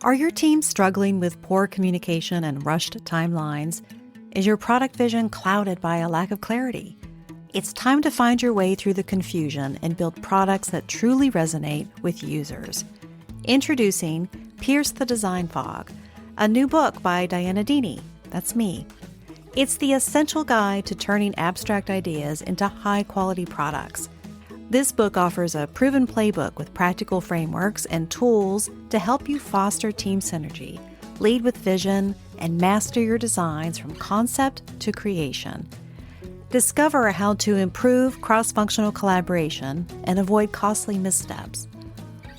Are your team struggling with poor communication and rushed timelines? Is your product vision clouded by a lack of clarity? It's time to find your way through the confusion and build products that truly resonate with users. Introducing Pierce the Design Fog, a new book by DIANNA. That's me. It's the essential guide to turning abstract ideas into high-quality products. This book offers a proven playbook with practical frameworks and tools to help you foster team synergy, lead with vision, and master your designs from concept to creation. Discover how to improve cross-functional collaboration and avoid costly missteps.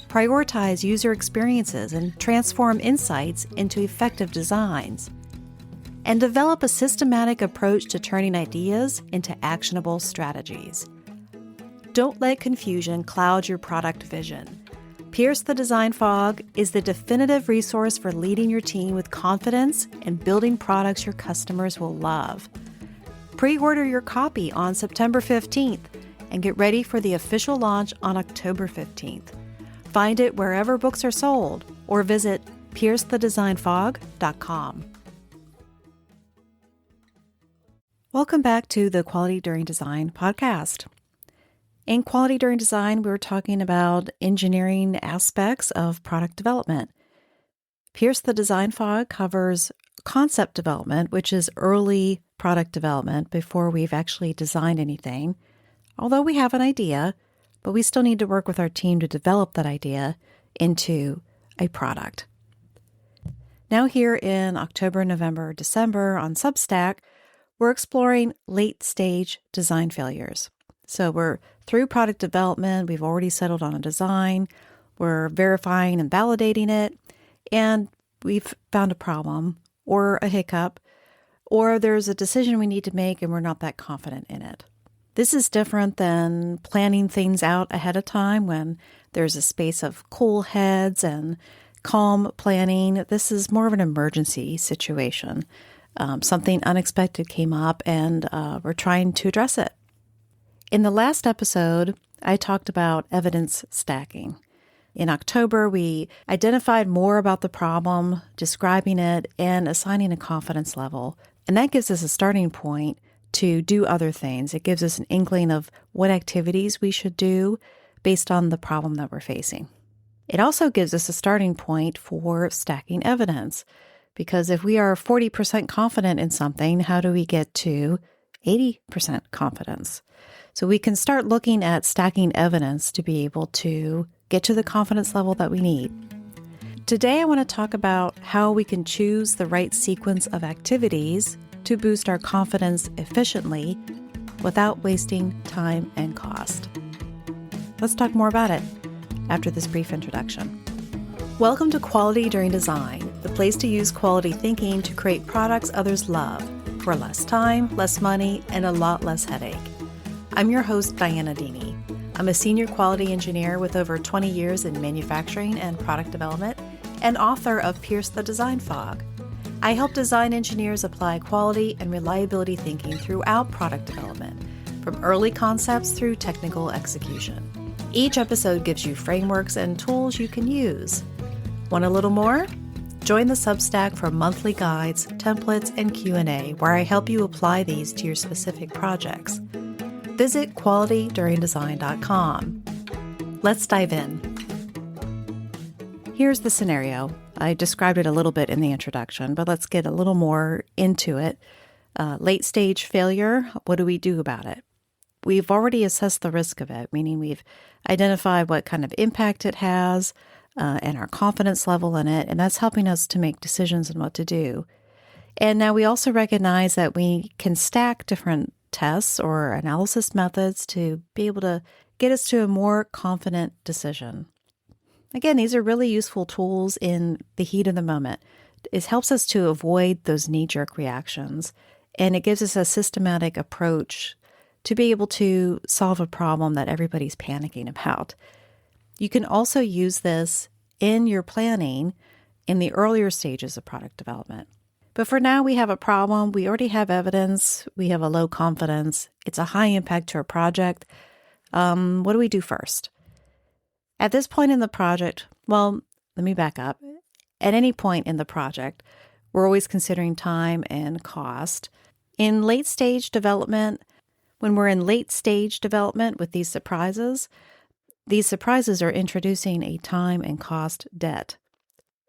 Prioritize user experiences and transform insights into effective designs. And develop a systematic approach to turning ideas into actionable strategies. Don't let confusion cloud your product vision. Pierce the Design Fog is the definitive resource for leading your team with confidence and building products your customers will love. Pre-order your copy on September 15th and get ready for the official launch on October 15th. Find it wherever books are sold or visit piercethedesignfog.com. Welcome back to the Quality During Design podcast. In Quality During Design, we were talking about engineering aspects of product development. Pierce the Design Fog covers concept development, which is early product development before we've actually designed anything. Although we have an idea, but we still need to work with our team to develop that idea into a product. Now here in October, November, December on Substack, we're exploring late-stage design failures. So we're through product development, we've already settled on a design, we're verifying and validating it, and we've found a problem or a hiccup, or there's a decision we need to make and we're not that confident in it. This is different than planning things out ahead of time when there's a space of cool heads and calm planning. This is more of an emergency situation. Something unexpected came up and we're trying to address it. In the last episode, I talked about evidence stacking. In October, we identified more about the problem, describing it, and assigning a confidence level. And that gives us a starting point to do other things. It gives us an inkling of what activities we should do based on the problem that we're facing. It also gives us a starting point for stacking evidence. Because if we are 40% confident in something, how do we get to 80% confidence? So we can start looking at stacking evidence to be able to get to the confidence level that we need. Today, I want to talk about how we can choose the right sequence of activities to boost our confidence efficiently without wasting time and cost. Let's talk more about it after this brief introduction. Welcome to Quality During Design, the place to use quality thinking to create products others love for less time, less money, and a lot less headache. I'm your host, DIANNA. I'm a senior quality engineer with over 20 years in manufacturing and product development and author of Pierce the Design Fog. I help design engineers apply quality and reliability thinking throughout product development, from early concepts through technical execution. Each episode gives you frameworks and tools you can use. Want a little more? Join the Substack for monthly guides, templates, and Q&A, where I help you apply these to your specific projects. Visit qualityduringdesign.com. Let's dive in. Here's the scenario. I described it a little bit in the introduction, but let's get a little more into it. Late stage failure, what do we do about it? We've already assessed the risk of it, meaning we've identified what kind of impact it has and our confidence level in it, and that's helping us to make decisions on what to do. And now we also recognize that we can stack different tests or analysis methods to be able to get us to a more confident decision. Again, these are really useful tools in the heat of the moment. It helps us to avoid those knee-jerk reactions, and it gives us a systematic approach to be able to solve a problem that everybody's panicking about. You can also use this in your planning in the earlier stages of product development. But for now, we have a problem. We already have evidence. We have a low confidence. It's a high impact to our project. What do we do first? At this point in the project, well, let me back up. at any point in the project, we're always considering time and cost. In late stage development, when we're in late stage development with these surprises are introducing a time and cost debt.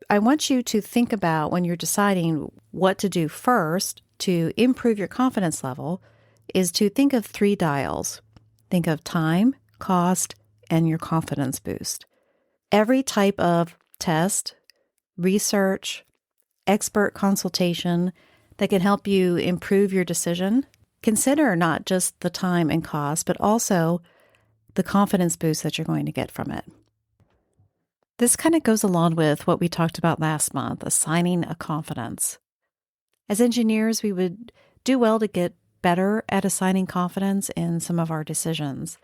I want you to think about when you're deciding what to do first to improve your confidence level is to think of 3 dials. Think of time, cost, and your confidence boost. Every type of test, research, expert consultation that can help you improve your decision, consider not just the time and cost, but also the confidence boost that you're going to get from it. This kind of goes along with what we talked about last month, assigning a confidence. As engineers, we would do well to get better at assigning confidence in some of our decisions,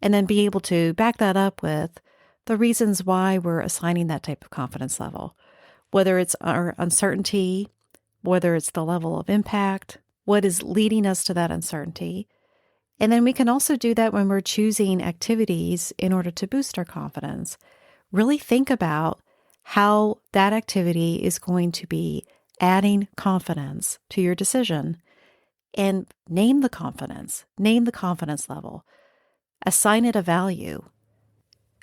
and then be able to back that up with the reasons why we're assigning that type of confidence level, whether it's our uncertainty, whether it's the level of impact, what is leading us to that uncertainty. And then we can also do that when we're choosing activities in order to boost our confidence. Really think about how that activity is going to be adding confidence to your decision, and name the confidence level, assign it a value.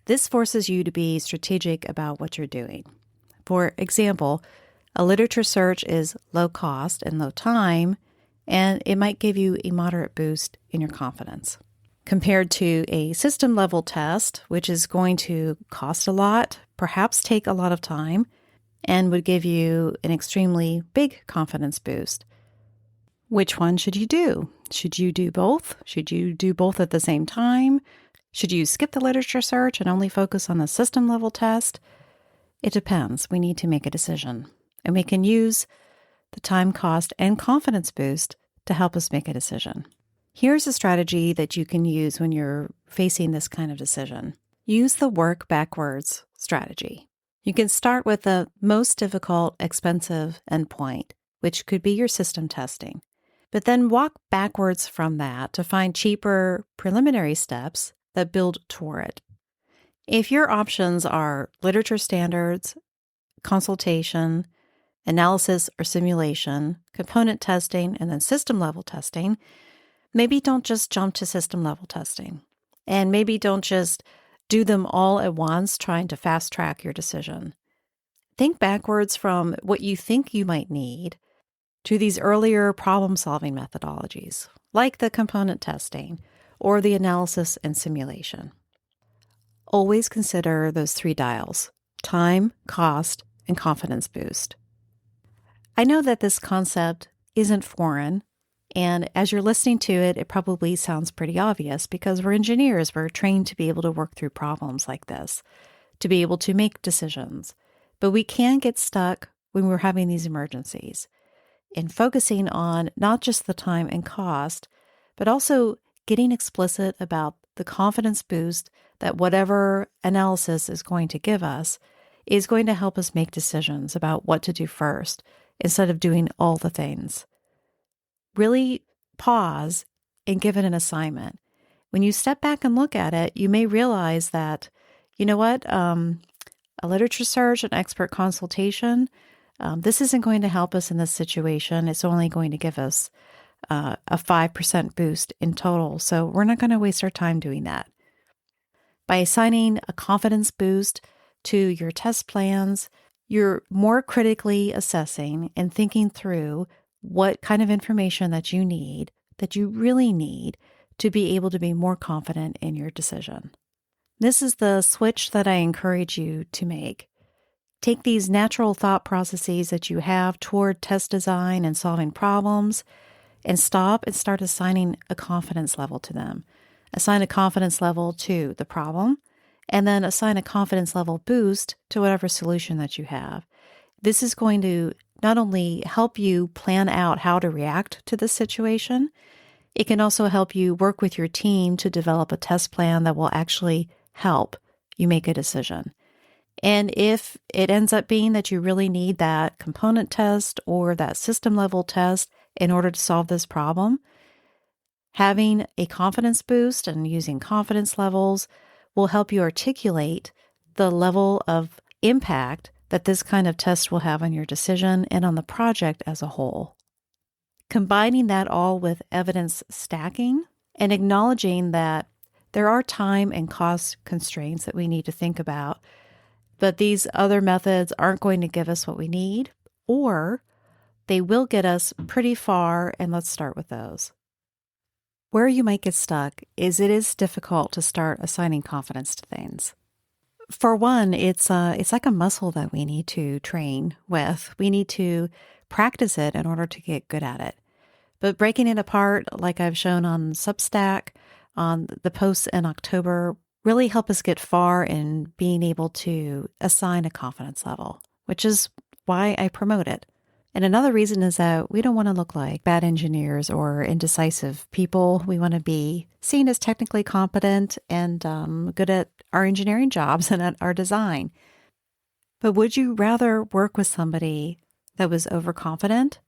This forces you to be strategic about what you're doing. For example, a literature search is low cost and low time, and it might give you a moderate boost in your confidence. Compared to a system level test, which is going to cost a lot, perhaps take a lot of time, and would give you an extremely big confidence boost. Which one should you do? Should you do both? Should you do both at the same time? Should you skip the literature search and only focus on the system level test? It depends. We need to make a decision. And we can use the time, cost, and confidence boost to help us make a decision. Here's a strategy that you can use when you're facing this kind of decision. Use the work backwards strategy. You can start with the most difficult, expensive endpoint, which could be your system testing, but then walk backwards from that to find cheaper preliminary steps that build toward it. If your options are literature standards, consultation, analysis or simulation, component testing, and then system level testing, maybe don't just jump to system level testing. And maybe don't just do them all at once, trying to fast track your decision. Think backwards from what you think you might need to these earlier problem-solving methodologies, like the component testing or the analysis and simulation. Always consider those 3 dials: time, cost, and confidence boost. I know that this concept isn't foreign, and as you're listening to it, it probably sounds pretty obvious because we're engineers. We're trained to be able to work through problems like this, to be able to make decisions. But we can get stuck when we're having these emergencies in focusing on not just the time and cost, but also getting explicit about the confidence boost that whatever analysis is going to give us is going to help us make decisions about what to do first instead of doing all the things. Really pause and give it an assignment. When you step back and look at it, you may realize that, you know what, a literature search, an expert consultation, this isn't going to help us in this situation. It's only going to give us a 5% boost in total. So we're not going to waste our time doing that. By assigning a confidence boost to your test plans, you're more critically assessing and thinking through what kind of information that you really need to be able to be more confident in your decision. This is the switch that I encourage you to make. Take these natural thought processes that you have toward test design and solving problems and stop and start assigning a confidence level to them. Assign a confidence level to the problem, and then assign a confidence level boost to whatever solution that you have. This is going to not only help you plan out how to react to this situation, it can also help you work with your team to develop a test plan that will actually help you make a decision. And if it ends up being that you really need that component test or that system level test in order to solve this problem, having a confidence boost and using confidence levels will help you articulate the level of impact that this kind of test will have on your decision and on the project as a whole. Combining that all with evidence stacking and acknowledging that there are time and cost constraints that we need to think about, but these other methods aren't going to give us what we need, or they will get us pretty far, and let's start with those. Where you might get stuck is it is difficult to start assigning confidence to things. For one, it's like a muscle that we need to train with. We need to practice it in order to get good at it. But breaking it apart, like I've shown on Substack, on the posts in October, really help us get far in being able to assign a confidence level, which is why I promote it. And another reason is that we don't want to look like bad engineers or indecisive people. We want to be seen as technically competent and good at our engineering jobs and at our design. But would you rather work with somebody that was overconfident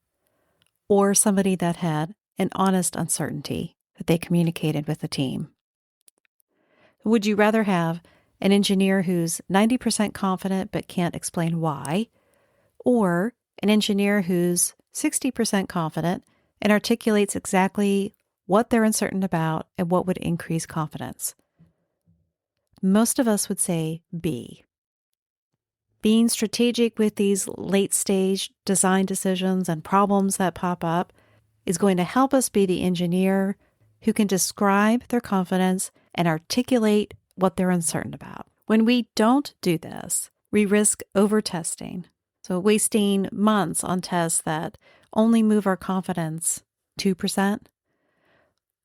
or somebody that had an honest uncertainty that they communicated with the team? Would you rather have an engineer who's 90% confident but can't explain why, or an engineer who's 60% confident and articulates exactly what they're uncertain about and what would increase confidence? Most of us would say B. Being strategic with these late-stage design decisions and problems that pop up is going to help us be the engineer who can describe their confidence and articulate what they're uncertain about. When we don't do this, we risk overtesting. So wasting months on tests that only move our confidence 2%,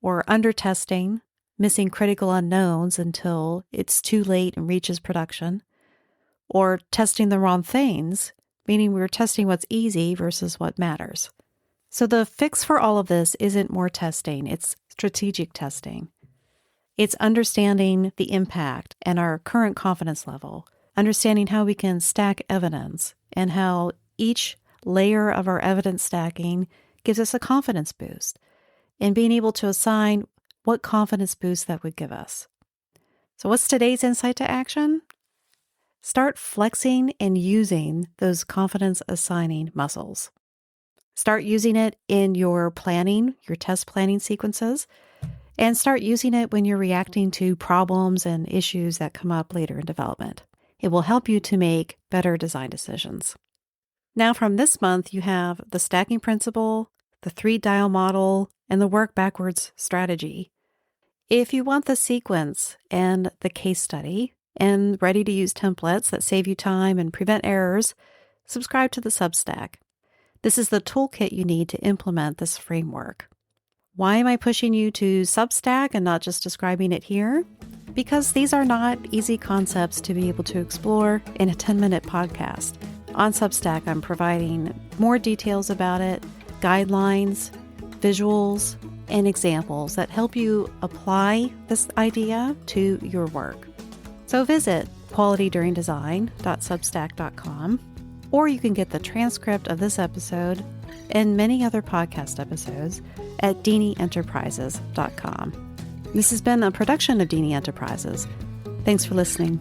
or undertesting, missing critical unknowns until it's too late and reaches production, or testing the wrong things, meaning we're testing what's easy versus what matters. So the fix for all of this isn't more testing, it's strategic testing. It's understanding the impact and our current confidence level, understanding how we can stack evidence, and how each layer of our evidence stacking gives us a confidence boost, and being able to assign what confidence boost that would give us. So what's today's insight to action? Start flexing and using those confidence assigning muscles. Start using it in your planning, your test planning sequences, and start using it when you're reacting to problems and issues that come up later in development. It will help you to make better design decisions. Now, from this month, you have the stacking principle, the 3-dial model, and the work backwards strategy. If you want the sequence and the case study and ready-to-use templates that save you time and prevent errors, subscribe to the Substack. This is the toolkit you need to implement this framework. Why am I pushing you to Substack and not just describing it here? Because these are not easy concepts to be able to explore in a 10-minute podcast. On Substack, I'm providing more details about it, guidelines, visuals, and examples that help you apply this idea to your work. So visit qualityduringdesign.substack.com, or you can get the transcript of this episode and many other podcast episodes at DIANNAenterprises.com. This has been a production of DIANNA Enterprises. Thanks for listening.